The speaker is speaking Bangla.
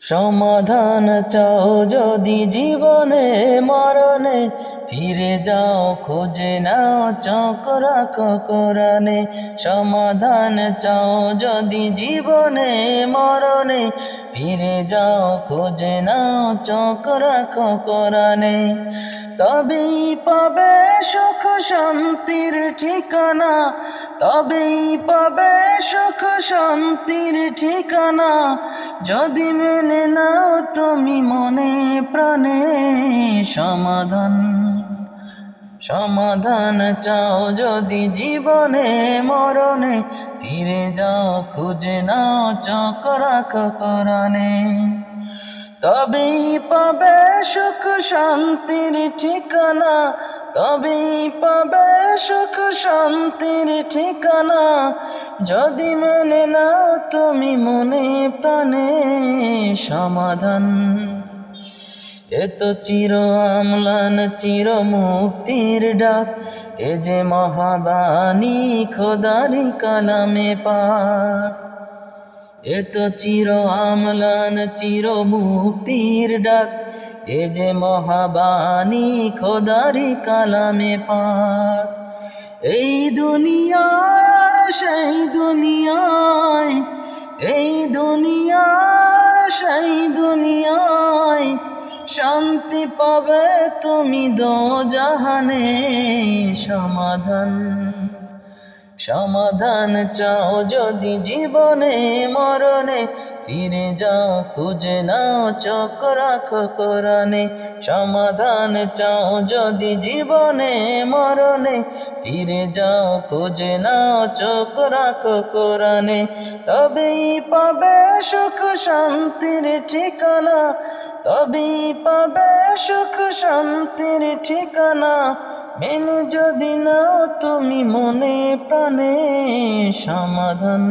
সমাধান চাও যদি জীবনে মরণে, ফিরে যাও খুঁজে নাও চোখ রাখো কোরআনে। সমাধান চাও যদি জীবনে মরণে, ফিরে যাও খুঁজে নাও চোখ রাখো কোরআনে। তবেই পাবে সুখ শান্তির ঠিকানা, তবেই পাবে সুখ শান্তির ঠিকানা, যদি মেনে নাও তুমি মনে প্রাণে। সমাধান সমাধান চাও যদি জীবনে মরণে, ফিরে যাও খুঁজে নাও চোখ রাখো কোরআনে। তবেই পাবে সুখ শান্তির ঠিকানা, তবেই পাবে সুখ শান্তির ঠিকানা, যদি মেনে নাও তুমি মনে প্রাণে। সমাধান এ তো চির আমলান চির মুক্তির ডাক, এ যে মহাবাণী খোদারি কালামে পাক। এ তো চির আমলান চির মুক্তির ডাক, এ যে মহাবাণী খোদারি কালামে পাক। এই দুনিয়ার সেই দুনিয়ায়, এই দুনিয়ার সেই দুনিয়ায়, শান্তি পাবে তুমি দোজাহানে। সমাধান সমাধান চাও যদি জীবনে মরণে, ফিরে যাও খুঁজে নাও চোখ রাখো কোরআনে। সমাধান চাও যদি জীবনে মরণে, ফিরে যাও খুঁজে নাও চোখ রাখো কোরআনে। তবেই পাবে সুখ শান্তির ঠিকানা, তবেই পাবে সুখ শান্তির ঠিকানা, মেনে যদি নাও তুমি মনে প্রাণে। সমাধান।